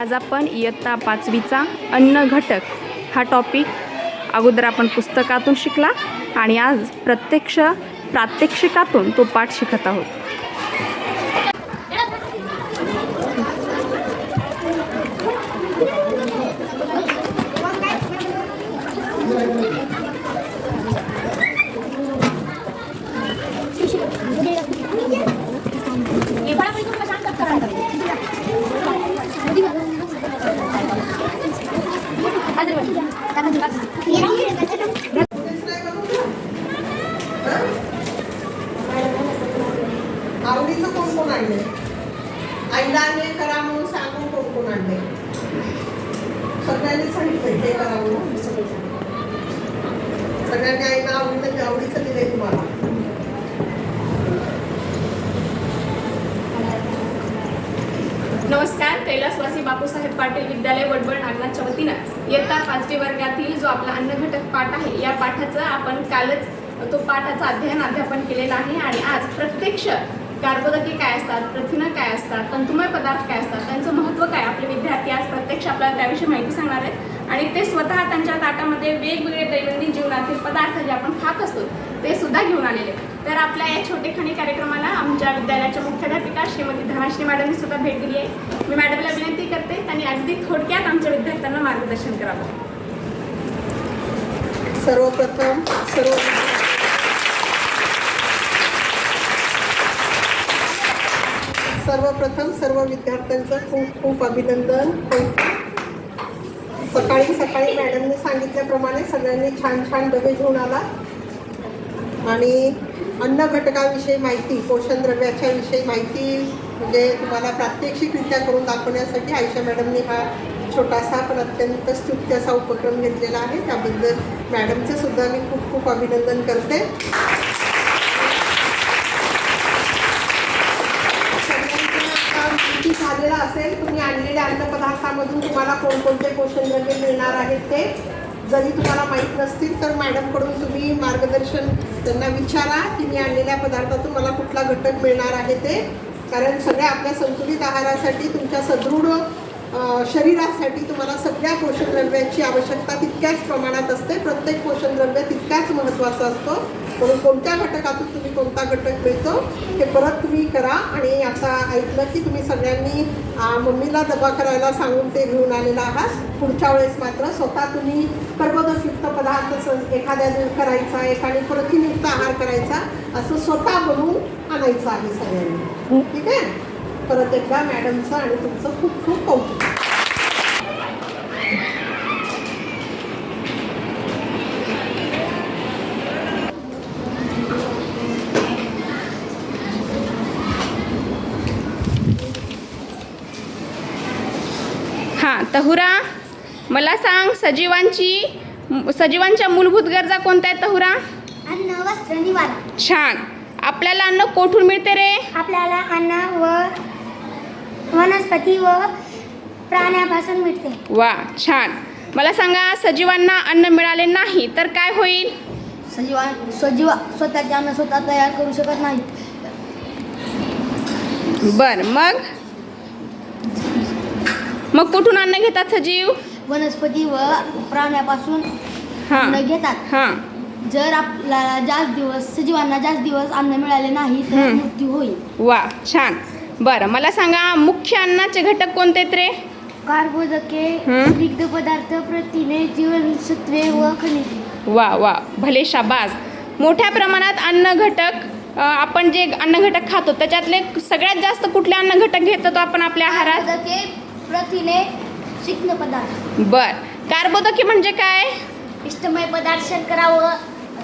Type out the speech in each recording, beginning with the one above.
आज आपण इयत्ता 5वीचा अन्न घटक हा टॉपिक अगोदर आपण पुस्तकातून शिकला आणि आज प्रात्यक्षिकातून तो पाठ शिकत आहोत. आवडीचं कोण कोण आणले? आईला हे करा म्हणून सांगून कोण कोण आणले? सगळ्यांनी सांगितलं हे करा म्हणून. सगळ्यांनी आईला आवडीचं दिलंय तुम्हाला. नमस्कार. कैलासवासी बापूसाहेब पाटील विद्यालय वडवळ नागनाथच्या वतीनं इयत्ता 5वी वर्गातील जो आपला अन्न घटक पाठ आहे या पाठाचं आपण कालच तो पाठाचं अध्यापन केलेलं आहे आणि आज प्रत्यक्ष कार्बोदके काय असतात, प्रथिनं काय असतात, तंतुमय पदार्थ काय असतात, त्यांचं महत्त्व काय, आपले विद्यार्थी आज प्रत्यक्ष आपल्याला त्याविषयी माहिती सांगणार आहेत आणि ते स्वतः त्यांच्या ताटामध्ये वेगवेगळे दैनंदिन जीवनातील पदार्थ जे आपण खात असतो ते सुद्धा घेऊन आलेले. तर आपल्या या छोटेखानी कार्यक्रमाला आमच्या विद्यालयाच्या मुख्याध्यापिका श्रीमती धनाश्री मॅडमनी सुद्धा भेट दिली आहे. मी मॅडमला विनंती करते त्यांनी अगदी थोडक्यात आमच्या विद्यार्थ्यांना मार्गदर्शन करावं. सर्वप्रथम सर्व विद्यार्थ्यांचं खूप खूप अभिनंदन. सकाळी मॅडमने सांगितल्याप्रमाणे सगळ्यांनी छान छान डबे घेऊन आला आणि अन्न घटकाविषयी माहिती, पोषण द्रव्याच्या विषयी माहिती म्हणजे तुम्हाला प्रात्यक्षिकरित्या करून दाखवण्यासाठी आयशा मॅडमने हा छोटासा पण अत्यंत स्तुत्य असा उपक्रम घेतलेला आहे. त्याबद्दल मॅडमचं सुद्धा मी खूप खूप अभिनंदन करते. माहिती झालेला असेल तुम्ही आणलेल्या अन्नपदार्थामधून तुम्हाला कोणकोणते पोषण द्रव्ये मिळणार आहेत ते. जरी तुम्हाला माहीत नसतील तर मॅडमकडून तुम्ही मार्गदर्शन त्यांना विचारा की मी आणलेल्या पदार्थातून मला कुठला घटक मिळणार आहे ते. कारण सगळ्या आपल्या संतुलित आहारासाठी, तुमच्या सदृढ शरीरासाठी तुम्हाला सगळ्या पोषण द्रव्यांची आवश्यकता तितक्याच प्रमाणात असते. प्रत्येक पोषण द्रव्य तितक्याच महत्त्वाचं असतं. म्हणून कोणत्या घटकातून तुम्ही कोणता घटक मिळतो हे परत तुम्ही करा. आणि आता ऐकलं की तुम्ही सगळ्यांनी मम्मीला डबा करायला सांगून ते घेऊन आलेला आहात. पुढच्या वेळेस मात्र स्वतः तुम्ही कर्बोदकयुक्त पदार्थ एखाद्या करायचा, एखादी प्रथिनयुक्त आहार करायचा, असं स्वतः बनवून आणायचं आहे सगळ्यांनी. ठीक आहे. परत एकदा मॅडमचं आणि तुमचं खूप खूप कौतुक. हां तहुरा, मला सांग सजीवांच्या मूलभूत गरजा कोणत्या आहेत तहुरा? अन्न, वस्त्र, निवारा. छान. आपल्याला अन्न कोठून मिळते रे? आपल्याला अन्न वनस्पती व प्राण्यापासून मिळते. वा, छान. मला सांगा, सजीवांना अन्न मिळाले नाही तर काय होईल? सजीव स्वतःचे अन्न स्वतः तयार करू शकत नाहीत. बर, मग कुठून अन्न घेतात सजीव? वनस्पती व प्राण्यापासून अन्न घेतात. हां. जर आपल्याला सजीवांना जास्त दिवस अन्न मिळाले नाही तर मृत्यू होईल. वा, छान. बरं, मला सांगा, मुख्य अन्नाचे घटक कोणते आहेत रे? कार्बोदके, स्निग्ध पदार्थ, प्रथिने, जीवनसत्वे व खनिजे. वा, भले शाबास. मोठ्या प्रमाणात अन्न घटक आपण जे अन्न घटक खातो त्याच्यातले सगळ्यात जास्त कुठले अन्न घटक घेतो आपण आपल्या आहारात? कार्बोदके, प्रथिने, स्निग्ध पदार्थ. बर, कार्बोदके म्हणजे काय? पिष्टमय पदार्थ, शर्करा व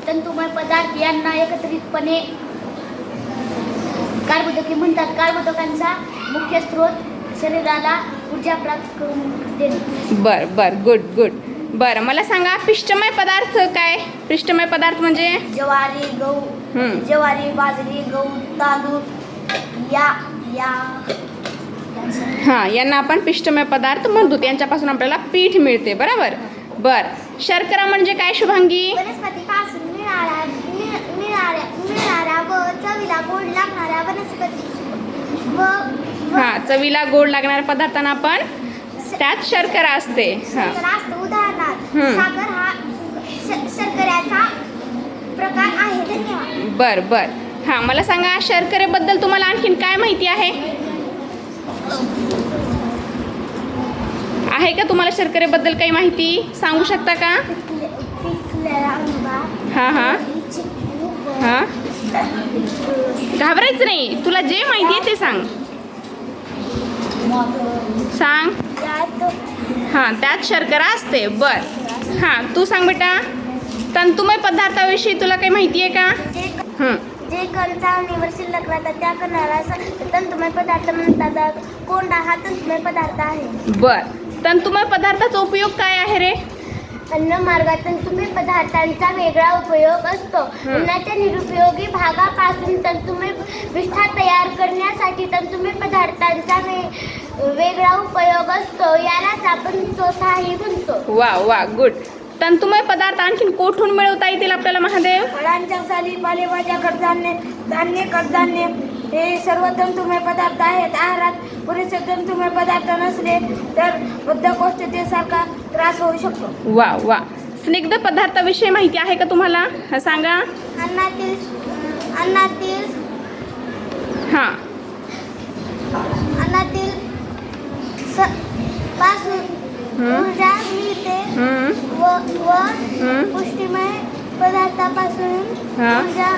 तंतुमय पदार्थ यांना एकत्रितपणे कार्बोदके म्हणतात. कार्बोदकांचा मुख्य स्रोत शरीराला ऊर्जा प्राप्त करून देणे. बर, गुड. बरं, मला सांगा, पिष्टमय पदार्थ काय? पिष्टमय पदार्थ म्हणजे ज्वारी, बाजरी, गहू, तांदूळ हां, यांना आपण पिष्टमय पदार्थ म्हणतो. यांच्यापासून आपल्याला पीठ मिळते. बरोबर. बर, शर्करा म्हणजे काय शुभांगी? वनस्पतीपासून मिळणाऱ्या व चवीला गोड लागणाऱ्या वनस्पती चवीला गोड लागणाऱ्या पदार्थांना आपण त्यात शर्करा असते. हां शर्करा असतो. उदाहरणार्थ हम्म. साखर हा शर्कऱ्याचा प्रकार आहे. धन्यवाद. बर बर. हां मला सांगा शर्करेबद्दल तुम्हाला आणखीन काय माहिती आहे का तुम्हाला शर्करेबद्दल काही माहिती सांगू शकता का? पिकलेला आंबा, हां हां चिकू, हां घाबरायचं नाही, तुला जे माहिती आहे ते सांग. सांग. त्यात हां त्यात शर्करा असते. बर. हां तू सांग बेटा, तंतुमय पदार्थाविषयी तुला काही माहिती आहे का? जे कण चावणीवर शिल्लक राहतात त्या कणाला तंतुमय पदार्थ म्हणतात. कोंडा हा तंतुमय पदार्थ आहे. बर. तंतुमय पदार्थाचा उपयोग काय आहे रे? अन्न मार्गात तंतुमय पदार्थांचा वेगळा उपयोग असतो. अन्नाच्या निरुपयोगी भागापासून तंतुमय विष्ठा तयार करण्यासाठी तंतुमय पदार्थांचा वेगळा उपयोग असतो. यालाच आपण चौथाही म्हणतो. वा वा गुड. तंतुमय पदार्थ आणखीन कोठून मिळवता येतील आपल्याला महादेव? फळांच्या साली, पालेभाज्या, कडधान्य हे सर्व तंतुमय पदार्थ आहेत. आहारात पुरेसे तंतुमय पदार्थ नसले तर बद्धकोष्ठतेसारखा त्रास होऊ शकतो. वा वा. स्निग्ध पदार्थाविषयी माहिती आहे का तुम्हाला? हा, सांगा. अन्नातील हां पासून ऊर्जा मिळते व पुष्टीमय पदार्थापासून हां. ऊर्जा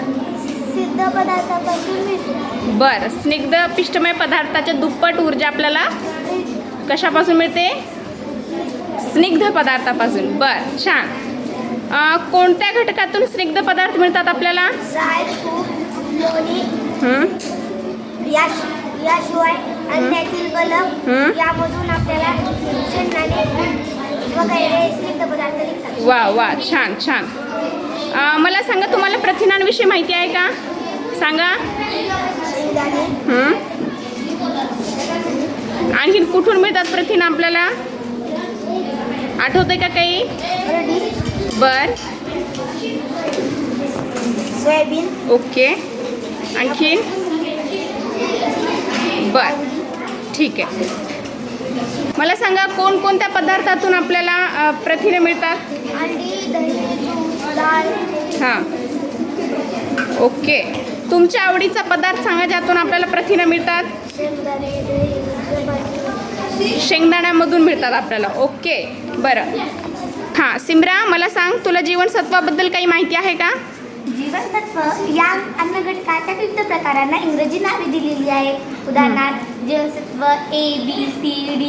सिद्ध पदार्थापासून मिळते. बर. स्निग्ध पिष्टमय पदार्थाच्या दुप्पट ऊर्जा आपल्याला कशापासून मिळते? स्निग्ध पदार्थापासून. बर छान. कोणत्या घटकातून स्निग्ध पदार्थ मिळतात आपल्याला? साय, तूप, लोणी याशिवाय अन्नातील कलम यामधून आपल्याला शेंगदाणे वगैरे स्निग्ध पदार्थ निघतात. वा वा छान छान. मला सांगा तुम्हाला प्रथिनांविषयी माहिती आहे का? सांगा. शेंगदाणे, आणखीन कुठून मिळतात प्रथिन आपल्याला? आठवतंय का काही? हळदी, बर. Soybean, okay. आणखीन? बर ठीक आहे. मला सांगा कोणकोणत्या पदार्थातून आपल्याला प्रथिने मिळतात? अंडी, दही, दूध, डाळ. हां ओके. तुमच्या आवडीचा पदार्थ सांगा ज्यातून आपल्याला प्रथिने मिळतात? शेंगदाणे, दही, चपाती. शेंगदाण्यामधून मिळतात आपल्याला. ओके बरं. हां सिमरा मला सांग, तुला जीवनसत्वाबद्दल काही माहिती आहे का? जीवनसत्व या अन्न घटकाच्या विविध प्रकारांना इंग्रजी नावे दिलेली आहेत. उदाहरणार्थ जीवनसत्व A, B, C, D,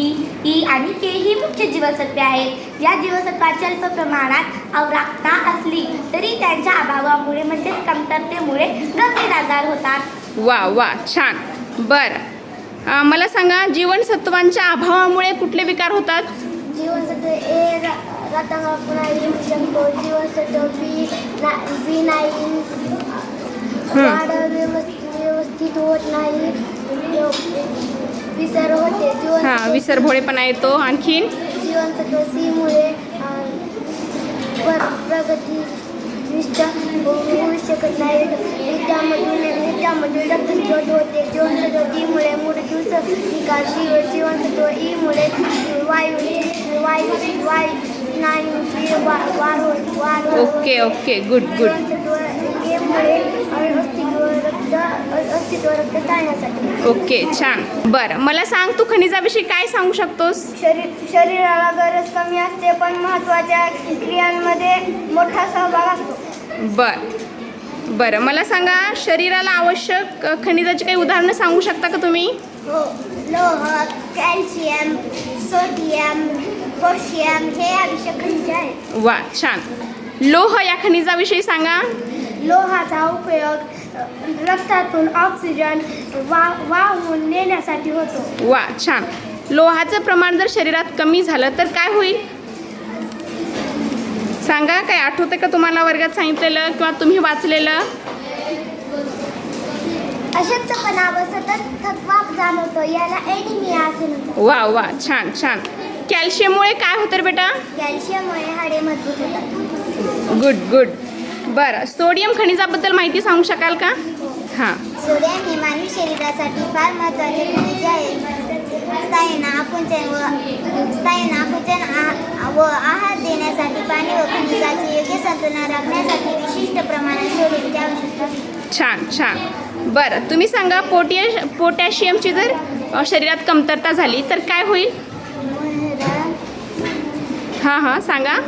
E आणि K ही मुख्य जीवनसत्वे आहेत. या जीवनसत्वाची अल्प प्रमाणात अवराक्ता असली तरी त्यांच्या अभावामुळे म्हणजेच कमतरतेमुळे गंभीर आजार होतात. वा वा छान. बरं मला सांगा जीवनसत्वांच्या अभावामुळे कुठले विकार होतात? जीवनसत्व A रक्तांगणा येऊ शकतो. जीवनसत्व B9 वाढ व्यवस्थित होत नाही, विसर होते. हां विसरभोळेपणा येतो. आणखीन? जीवनसत्व C मुळे प्रगती निष्ठ होऊ शकत नाही. विद्यामध्ये रक्तस्फोट होते. जीवनसत्व D मुळे मृत्यूचा विकार. जीवनसत्व E मुळे स्नायूंची वाढ होते. Okay okay good good. जीवनसत्व A मुळे अस्तित्व रक्त टाळण्यासाठी. ओके छान. बरं मला सांग तू खनिजाविषयी काय सांगू शकतोस? शरीराला गरज कमी असते पण महत्त्वाच्या क्रियांमध्ये मोठा सहभाग असतो. बरं मला सांगा शरीराला आवश्यक खनिजाची काही उदाहरणं सांगू शकता का तुम्ही? हो. लोह, कॅल्शियम, सोडियम, पोटॅशियम हे आवश्यक खनिजे आहेत. वा छान. लोह या खनिजाविषयी सांगा. लोहाचा उपयोग रक्तातून ऑक्सिजन वाहून नेण्यासाठी होतो. वा छान. लोहाचं प्रमाण जर शरीरात कमी झालं तर काय होईल सांगा? काय आठवतं का तुम्हाला वर्गात सांगितलेलं किंवा तुम्ही वाचलेलं? अशक्तपणा व सतत थकवा जाणवतो, याला एनिमिया असे म्हणतात. वा वा छान छान. कॅल्शियममुळे काय होतं रे बेटा? कॅल्शियममुळे हाडे मजबूत होतात. Good good. बरं सोडियम खनिजाबद्दल माहिती सांगू शकाल का? हां. सोडियम हे मानवी शरीरासाठी फार महत्त्वाचे खनिज आहे. स्थायीना आकुंचन व आहार देण्यासाठी पाणी व खनिजाचे योग्य संतुलन राखण्यासाठी विशिष्ट प्रमाणात सोडियमची आवश्यकता असते. छान छान. बरं, तुम्ही सांगा पोटॅशियमची जर शरीरात कमतरता झाली तर काय होईल? हां हां सांगा,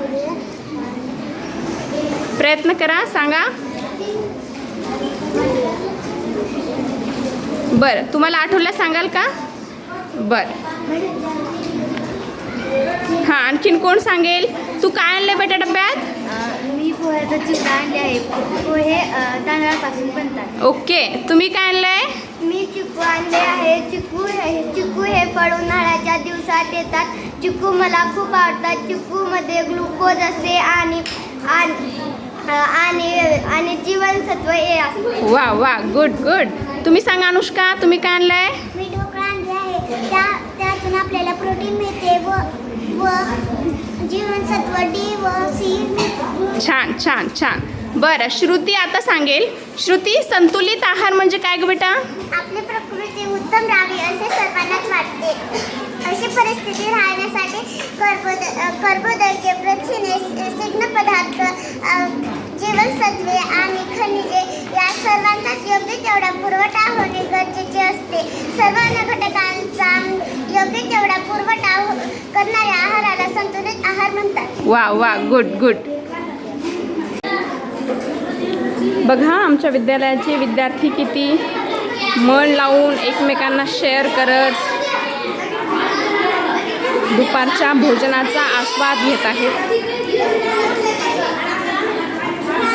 प्रयत्न करा, सांगा. बरं, तुम्हाला आठवलं सांगाल का? बरं हां, आणखीन कोण सांगेल? तू काय आणलं बेटा डब्यात? मी पोह्याचा चिवडा आणले आहे. पोहे तांदळापासून बनतात. ओके, तुम्ही काय आणलंय? मी चिकू आणले आहे. चिकू हे फळ उन्हाळ्याच्या दिवसात येतात. चिकू मला खूप आवडतात. चिकूमध्ये ग्लुकोज असते आणि जीवनसत्व ए असते. वा वा, गुड गुड. तुम्ही सांगा अनुष्का, तुम्ही काय आणलंय? मी ढोकळा आणले आहे. त्यातून आपल्याला प्रोटीन मिळते व जीवनसत्व डी व सी मिळते. छान छान छान. बरं, श्रुती आता सांगेल. श्रुती, संतुलित आहार म्हणजे काय ग बेटा? आपली प्रकृती उत्तम राहावी असे सर्वांनाच वाटते. अशी परिस्थिती राहण्यासाठी कर्बोदके, प्रथिने, स्निग्ध पदार्थ, जीवनसत्वे आणि खनिजे या सर्वांचाच योग्य तेवढा पुरवठा होणे गरजेचे असते. सर्व अन्न घटकांचा योग्य तेवढा पुरवठा करणाऱ्या आहाराला संतुलित आहार म्हणतात. वा वा, गुड गुड. बघा, आमच्या विद्यालयाचे विद्यार्थी किती मन लावून एकमेकांना शेअर करत दुपारच्या भोजनाचा आस्वाद घेत आहेत.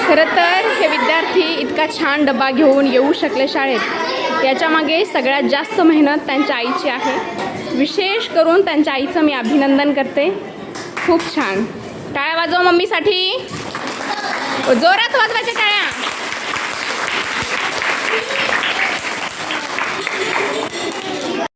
खरं तर हे विद्यार्थी इतका छान डबा घेऊन येऊ शकले शाळेत, याच्यामागे सगळ्यात जास्त मेहनत त्यांच्या आईची आहे. विशेष करून त्यांच्या आईचं मी अभिनंदन करते. खूप छान. टाळ्या वाजवा मम्मीसाठी, जोरात वाजवायच्या टाळ्या.